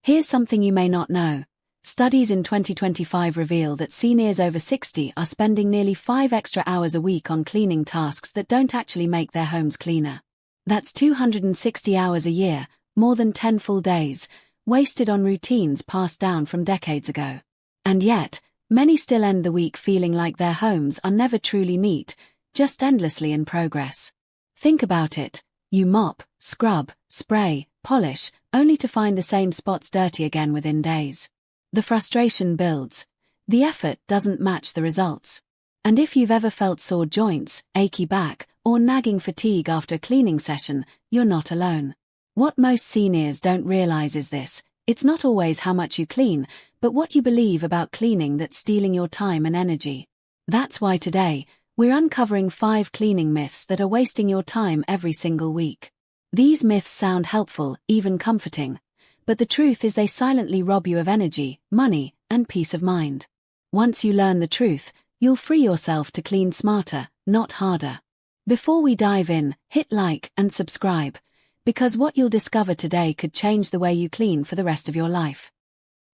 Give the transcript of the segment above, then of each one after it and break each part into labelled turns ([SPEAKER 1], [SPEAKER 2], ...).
[SPEAKER 1] Here's something you may not know. Studies in 2025 reveal that seniors over 60 are spending nearly 5 extra hours a week on cleaning tasks that don't actually make their homes cleaner. That's 260 hours a year, more than 10 full days, wasted on routines passed down from decades ago. And yet, many still end the week feeling like their homes are never truly neat, just endlessly in progress. Think about it. You mop, scrub, spray, polish, only to find the same spots dirty again within days. The frustration builds. The effort doesn't match the results. And if you've ever felt sore joints, achy back, or nagging fatigue after a cleaning session, you're not alone. What most seniors don't realize is this: it's not always how much you clean, but what you believe about cleaning that's stealing your time and energy. That's why today, we're uncovering 5 cleaning myths that are wasting your time every single week. These myths sound helpful, even comforting, but the truth is they silently rob you of energy, money, and peace of mind. Once you learn the truth, you'll free yourself to clean smarter, not harder. Before we dive in, hit like and subscribe, because what you'll discover today could change the way you clean for the rest of your life.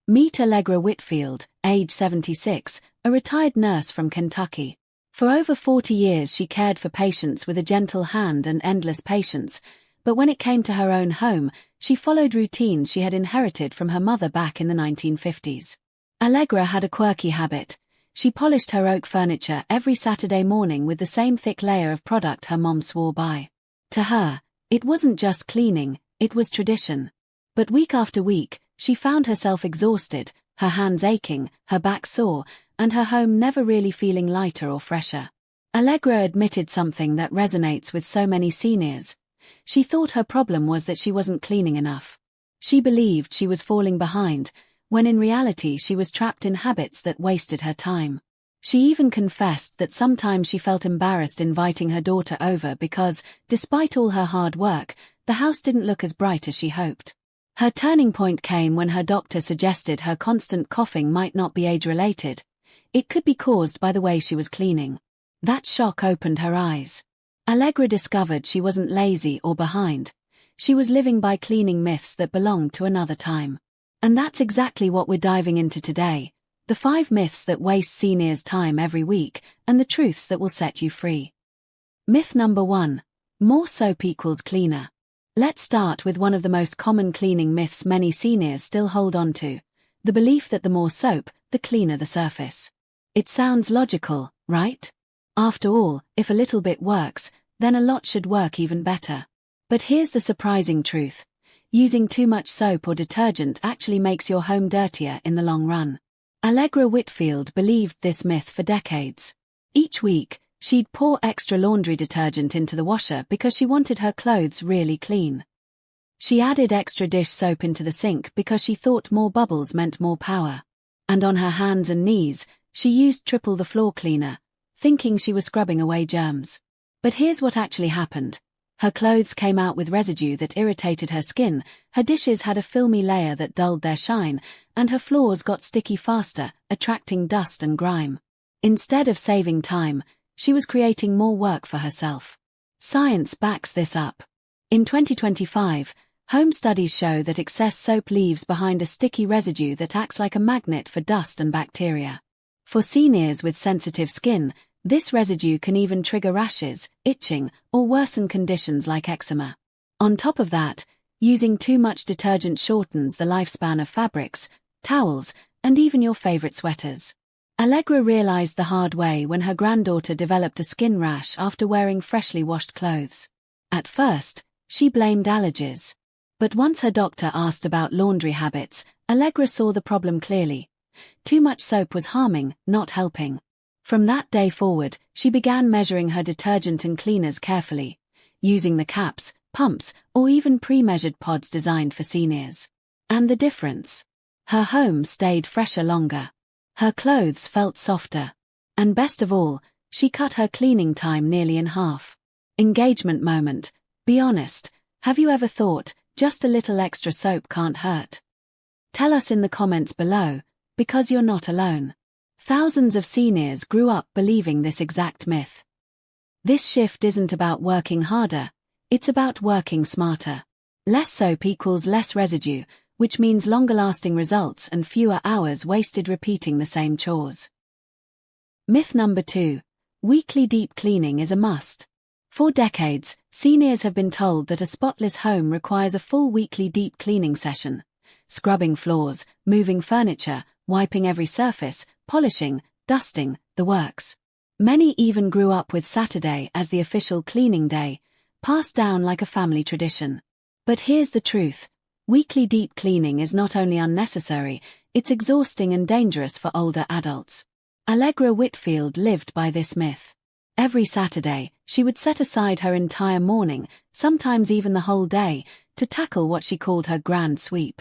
[SPEAKER 1] Meet Allegra Whitfield, age 76, a retired nurse from Kentucky. For over 40 years she cared for patients with a gentle hand and endless patience, but when it came to her own home, she followed routines she had inherited from her mother back in the 1950s. Allegra had a quirky habit. She polished her oak furniture every Saturday morning with the same thick layer of product her mom swore by. To her, it wasn't just cleaning, it was tradition. But week after week, she found herself exhausted, her hands aching, her back sore, and her home never really feeling lighter or fresher. Allegra admitted something that resonates with so many seniors. She thought her problem was that she wasn't cleaning enough. She believed she was falling behind, when in reality she was trapped in habits that wasted her time. She even confessed that sometimes she felt embarrassed inviting her daughter over because, despite all her hard work, the house didn't look as bright as she hoped. Her turning point came when her doctor suggested her constant coughing might not be age-related. It could be caused by the way she was cleaning. That shock opened her eyes. Allegra discovered she wasn't lazy or behind. She was living by cleaning myths that belonged to another time. And that's exactly what we're diving into today. The 5 myths that waste seniors' time every week, and the truths that will set you free. Myth number 1. More soap equals cleaner. Let's start with one of the most common cleaning myths many seniors still hold on to: the belief that the more soap, the cleaner the surface. It sounds logical, right? After all, if a little bit works, then a lot should work even better. But here's the surprising truth. Using too much soap or detergent actually makes your home dirtier in the long run. Allegra Whitfield believed this myth for decades. Each week, she'd pour extra laundry detergent into the washer because she wanted her clothes really clean. She added extra dish soap into the sink because she thought more bubbles meant more power. And on her hands and knees, she used triple the floor cleaner, thinking she was scrubbing away germs. But here's what actually happened. Her clothes came out with residue that irritated her skin, her dishes had a filmy layer that dulled their shine, and her floors got sticky faster, attracting dust and grime. Instead of saving time, she was creating more work for herself. Science backs this up. In 2025, home studies show that excess soap leaves behind a sticky residue that acts like a magnet for dust and bacteria. For seniors with sensitive skin, this residue can even trigger rashes, itching, or worsen conditions like eczema. On top of that, using too much detergent shortens the lifespan of fabrics, towels, and even your favorite sweaters. Allegra realized the hard way when her granddaughter developed a skin rash after wearing freshly washed clothes. At first, she blamed allergies. But once her doctor asked about laundry habits, Allegra saw the problem clearly. Too much soap was harming, not helping. From that day forward, she began measuring her detergent and cleaners carefully, using the caps, pumps, or even pre-measured pods designed for seniors. And the difference? Her home stayed fresher longer. Her clothes felt softer. And best of all, she cut her cleaning time nearly in half. Engagement moment. Be honest, have you ever thought, just a little extra soap can't hurt? Tell us in the comments below, because you're not alone. Thousands of seniors grew up believing this exact myth. This shift isn't about working harder, it's about working smarter. Less soap equals less residue, which means longer-lasting results and fewer hours wasted repeating the same chores. Myth number 2. Weekly deep cleaning is a must. For decades, seniors have been told that a spotless home requires a full weekly deep cleaning session. Scrubbing floors, moving furniture, wiping every surface, polishing, dusting, the works. Many even grew up with Saturday as the official cleaning day, passed down like a family tradition. But here's the truth. Weekly deep cleaning is not only unnecessary, it's exhausting and dangerous for older adults. Allegra Whitfield lived by this myth. Every Saturday, she would set aside her entire morning, sometimes even the whole day, to tackle what she called her grand sweep.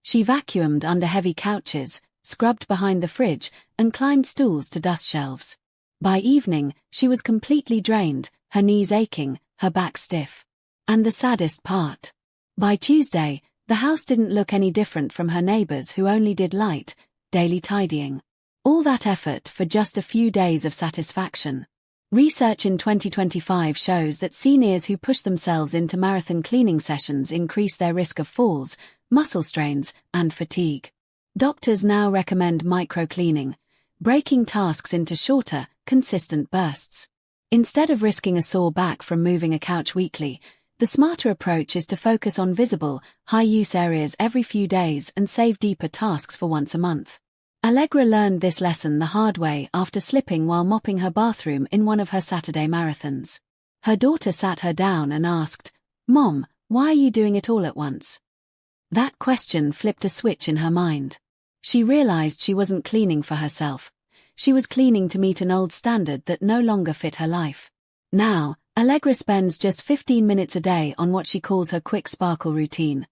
[SPEAKER 1] She vacuumed under heavy couches, scrubbed behind the fridge, and climbed stools to dust shelves. By evening, she was completely drained, her knees aching, her back stiff. And the saddest part. By Tuesday, the house didn't look any different from her neighbors who only did light, daily tidying. All that effort for just a few days of satisfaction. Research in 2025 shows that seniors who push themselves into marathon cleaning sessions increase their risk of falls, muscle strains, and fatigue. Doctors now recommend micro-cleaning, breaking tasks into shorter, consistent bursts. Instead of risking a sore back from moving a couch weekly, the smarter approach is to focus on visible, high-use areas every few days and save deeper tasks for once a month. Allegra learned this lesson the hard way after slipping while mopping her bathroom in one of her Saturday marathons. Her daughter sat her down and asked, "Mom, why are you doing it all at once?" That question flipped a switch in her mind. She realized she wasn't cleaning for herself. She was cleaning to meet an old standard that no longer fit her life. Now, Allegra spends just 15 minutes a day on what she calls her quick sparkle routine.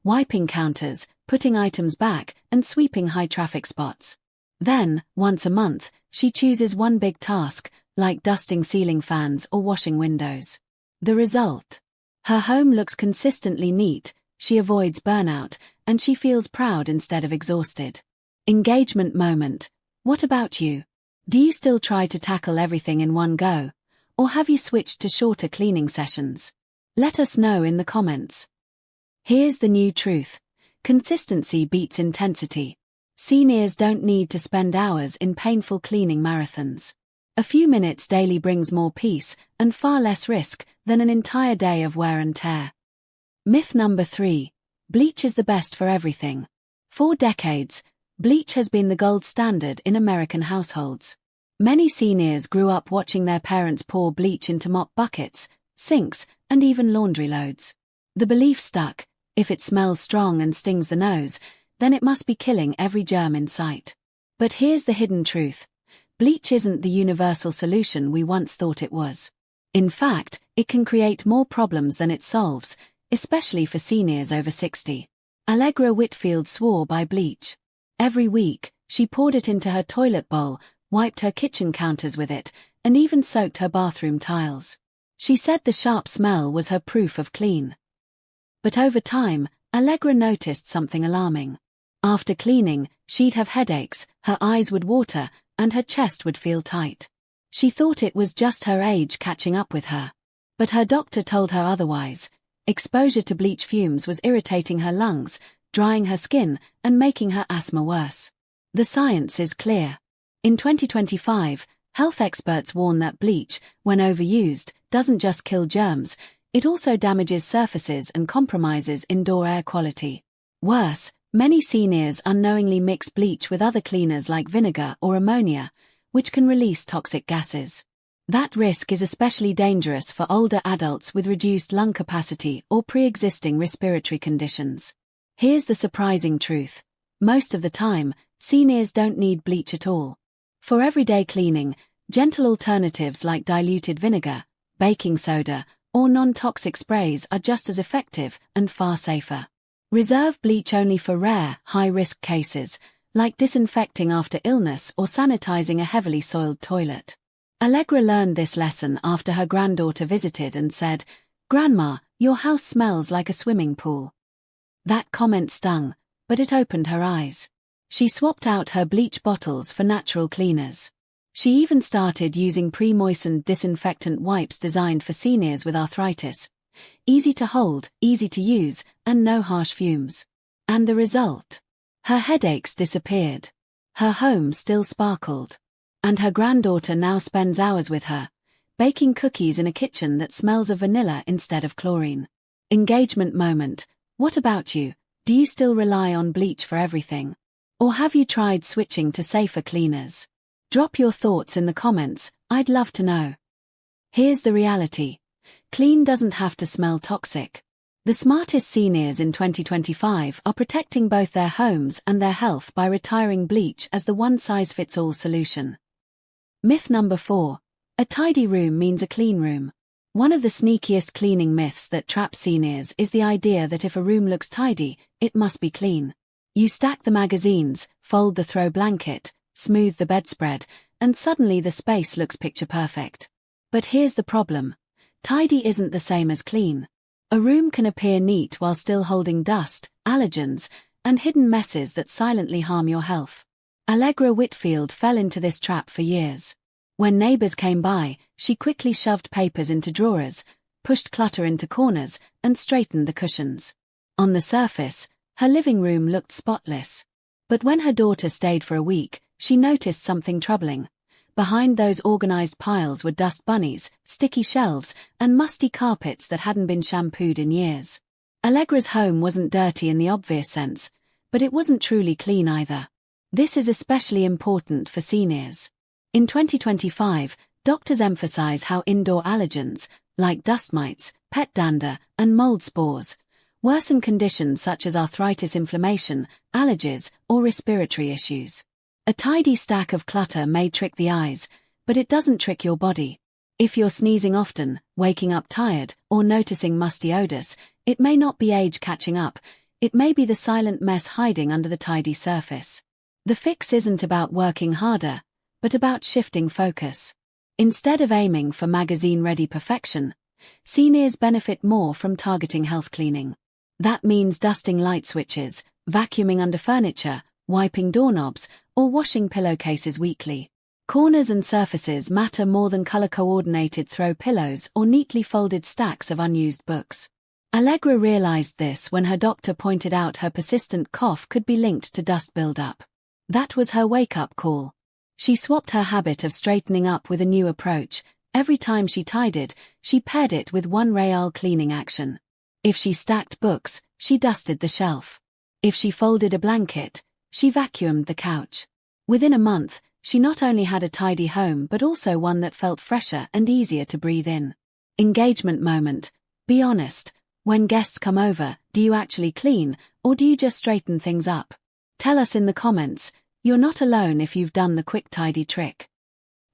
[SPEAKER 1] Wiping counters, putting items back, and sweeping high-traffic spots. Then, once a month, she chooses one big task, like dusting ceiling fans or washing windows. The result? Her home looks consistently neat, she avoids burnout, and she feels proud instead of exhausted. Engagement moment. What about you? Do you still try to tackle everything in one go? Or have you switched to shorter cleaning sessions? Let us know in the comments. Here's the new truth. Consistency beats intensity. Seniors don't need to spend hours in painful cleaning marathons. A few minutes daily brings more peace and far less risk than an entire day of wear and tear. Myth number 3. Bleach is the best for everything. For decades, bleach has been the gold standard in American households. Many seniors grew up watching their parents pour bleach into mop buckets, sinks, and even laundry loads. The belief stuck. If it smells strong and stings the nose, then it must be killing every germ in sight. But here's the hidden truth. Bleach isn't the universal solution we once thought it was. In fact, it can create more problems than it solves, especially for seniors over 60. Allegra Whitfield swore by bleach. Every week, she poured it into her toilet bowl, wiped her kitchen counters with it, and even soaked her bathroom tiles. She said the sharp smell was her proof of clean. But over time, Allegra noticed something alarming. After cleaning, she'd have headaches, her eyes would water, and her chest would feel tight. She thought it was just her age catching up with her. But her doctor told her otherwise. Exposure to bleach fumes was irritating her lungs, drying her skin, and making her asthma worse. The science is clear. In 2025, health experts warn that bleach, when overused, doesn't just kill germs, it also damages surfaces and compromises indoor air quality. Worse, many seniors unknowingly mix bleach with other cleaners like vinegar or ammonia, which can release toxic gases. That risk is especially dangerous for older adults with reduced lung capacity or pre-existing respiratory conditions. Here's the surprising truth. Most of the time, seniors don't need bleach at all. For everyday cleaning, gentle alternatives like diluted vinegar, baking soda, or non-toxic sprays are just as effective and far safer. Reserve bleach only for rare, high-risk cases, like disinfecting after illness or sanitizing a heavily soiled toilet. Allegra learned this lesson after her granddaughter visited and said, "Grandma, your house smells like a swimming pool." That comment stung, but it opened her eyes. She swapped out her bleach bottles for natural cleaners. She even started using pre-moistened disinfectant wipes designed for seniors with arthritis. Easy to hold, easy to use, and no harsh fumes. And the result? Her headaches disappeared. Her home still sparkled. And her granddaughter now spends hours with her, baking cookies in a kitchen that smells of vanilla instead of chlorine. Engagement moment. What about you? Do you still rely on bleach for everything? Or have you tried switching to safer cleaners? Drop your thoughts in the comments, I'd love to know. Here's the reality. Clean doesn't have to smell toxic. The smartest seniors in 2025 are protecting both their homes and their health by retiring bleach as the one-size-fits-all solution. Myth number 4. A tidy room means a clean room. One of the sneakiest cleaning myths that trap seniors is the idea that if a room looks tidy, it must be clean. You stack the magazines, fold the throw blanket, smooth the bedspread, and suddenly the space looks picture perfect. But here's the problem. Tidy isn't the same as clean. A room can appear neat while still holding dust, allergens, and hidden messes that silently harm your health. Allegra Whitfield fell into this trap for years. When neighbors came by, she quickly shoved papers into drawers, pushed clutter into corners, and straightened the cushions. On the surface, her living room looked spotless. But when her daughter stayed for a week, she noticed something troubling. Behind those organized piles were dust bunnies, sticky shelves, and musty carpets that hadn't been shampooed in years. Allegra's home wasn't dirty in the obvious sense, but it wasn't truly clean either. This is especially important for seniors. In 2025, doctors emphasize how indoor allergens, like dust mites, pet dander, and mold spores, worsen conditions such as arthritis, inflammation, allergies, or respiratory issues. A tidy stack of clutter may trick the eyes, but it doesn't trick your body. If you're sneezing often, waking up tired, or noticing musty odors, it may not be age catching up, it may be the silent mess hiding under the tidy surface. The fix isn't about working harder, but about shifting focus. Instead of aiming for magazine-ready perfection, seniors benefit more from targeting health cleaning. That means dusting light switches, vacuuming under furniture, wiping doorknobs, or washing pillowcases weekly. Corners and surfaces matter more than color-coordinated throw pillows or neatly folded stacks of unused books. Allegra realized this when her doctor pointed out her persistent cough could be linked to dust buildup. That was her wake-up call. She swapped her habit of straightening up with a new approach. Every time she tidied, she paired it with one real cleaning action. If she stacked books, she dusted the shelf. If she folded a blanket, she vacuumed the couch. Within a month, she not only had a tidy home but also one that felt fresher and easier to breathe in. Engagement moment. Be honest. When guests come over, do you actually clean, or do you just straighten things up? Tell us in the comments. You're not alone if you've done the quick tidy trick.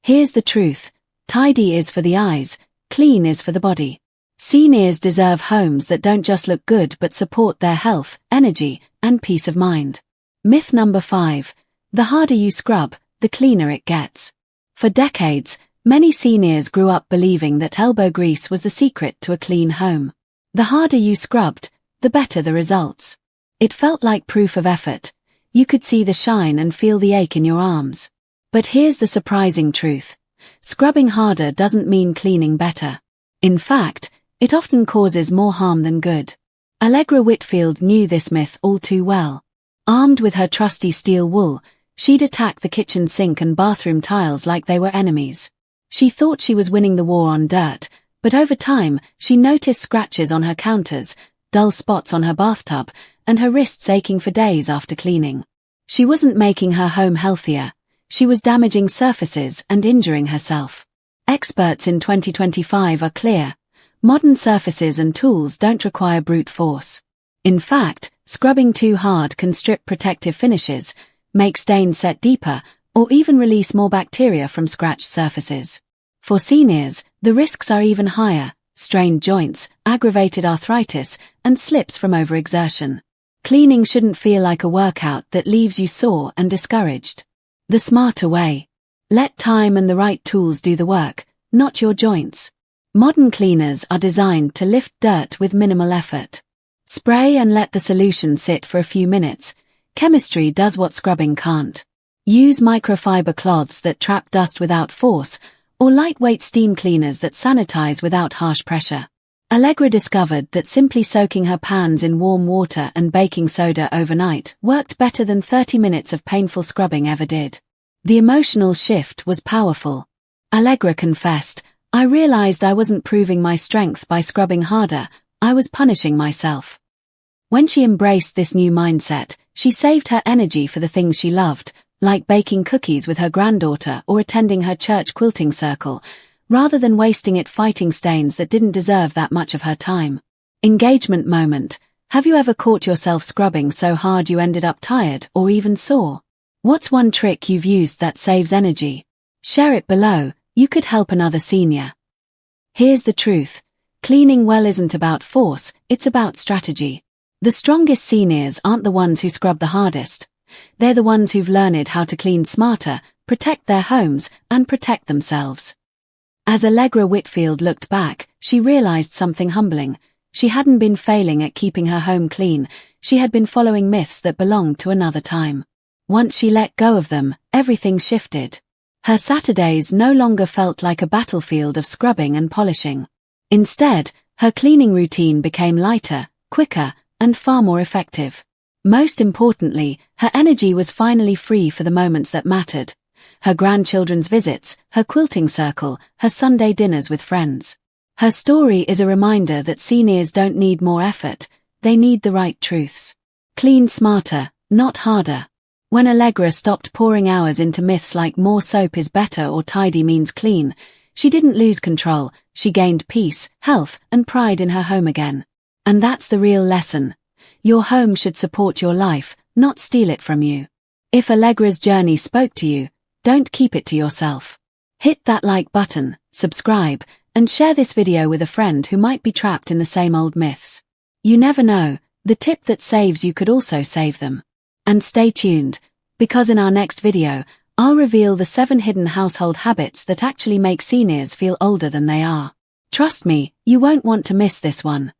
[SPEAKER 1] Here's the truth. Tidy is for the eyes, clean is for the body. Seniors deserve homes that don't just look good but support their health, energy, and peace of mind. Myth number 5. The harder you scrub, the cleaner it gets. For decades, many seniors grew up believing that elbow grease was the secret to a clean home. The harder you scrubbed, the better the results. It felt like proof of effort. You could see the shine and feel the ache in your arms. But here's the surprising truth. Scrubbing harder doesn't mean cleaning better. In fact, it often causes more harm than good. Allegra Whitfield knew this myth all too well. Armed with her trusty steel wool, she'd attack the kitchen sink and bathroom tiles like they were enemies. She thought she was winning the war on dirt, but over time, she noticed scratches on her counters, dull spots on her bathtub, and her wrists aching for days after cleaning. She wasn't making her home healthier. She was damaging surfaces and injuring herself. Experts in 2025 are clear. Modern surfaces and tools don't require brute force. In fact, scrubbing too hard can strip protective finishes, make stains set deeper, or even release more bacteria from scratched surfaces. For seniors, the risks are even higher: strained joints, aggravated arthritis, and slips from overexertion. Cleaning shouldn't feel like a workout that leaves you sore and discouraged. The smarter way. Let time and the right tools do the work, not your joints. Modern cleaners are designed to lift dirt with minimal effort. Spray and let the solution sit for a few minutes. Chemistry does what scrubbing can't. Use microfiber cloths that trap dust without force, or lightweight steam cleaners that sanitize without harsh pressure. Allegra discovered that simply soaking her pans in warm water and baking soda overnight worked better than 30 minutes of painful scrubbing ever did. The emotional shift was powerful. Allegra confessed, "I realized I wasn't proving my strength by scrubbing harder, I was punishing myself." When she embraced this new mindset, she saved her energy for the things she loved, like baking cookies with her granddaughter or attending her church quilting circle, rather than wasting it fighting stains that didn't deserve that much of her time. Engagement moment. Have you ever caught yourself scrubbing so hard you ended up tired or even sore? What's one trick you've used that saves energy? Share it below, you could help another senior. Here's the truth. Cleaning well isn't about force, it's about strategy. The strongest seniors aren't the ones who scrub the hardest. They're the ones who've learned how to clean smarter, protect their homes, and protect themselves. As Allegra Whitfield looked back, she realized something humbling. She hadn't been failing at keeping her home clean, she had been following myths that belonged to another time. Once she let go of them, everything shifted. Her Saturdays no longer felt like a battlefield of scrubbing and polishing. Instead, her cleaning routine became lighter, quicker, and far more effective. Most importantly, her energy was finally free for the moments that mattered. Her grandchildren's visits, her quilting circle, her Sunday dinners with friends. Her story is a reminder that seniors don't need more effort, they need the right truths. Clean smarter, not harder. When Allegra stopped pouring hours into myths like more soap is better or tidy means clean, she didn't lose control, she gained peace, health, and pride in her home again. And that's the real lesson. Your home should support your life, not steal it from you. If Allegra's journey spoke to you, don't keep it to yourself. Hit that like button, subscribe, and share this video with a friend who might be trapped in the same old myths. You never know, the tip that saves you could also save them. And stay tuned, because in our next video, I'll reveal the 7 hidden household habits that actually make seniors feel older than they are. Trust me, you won't want to miss this one.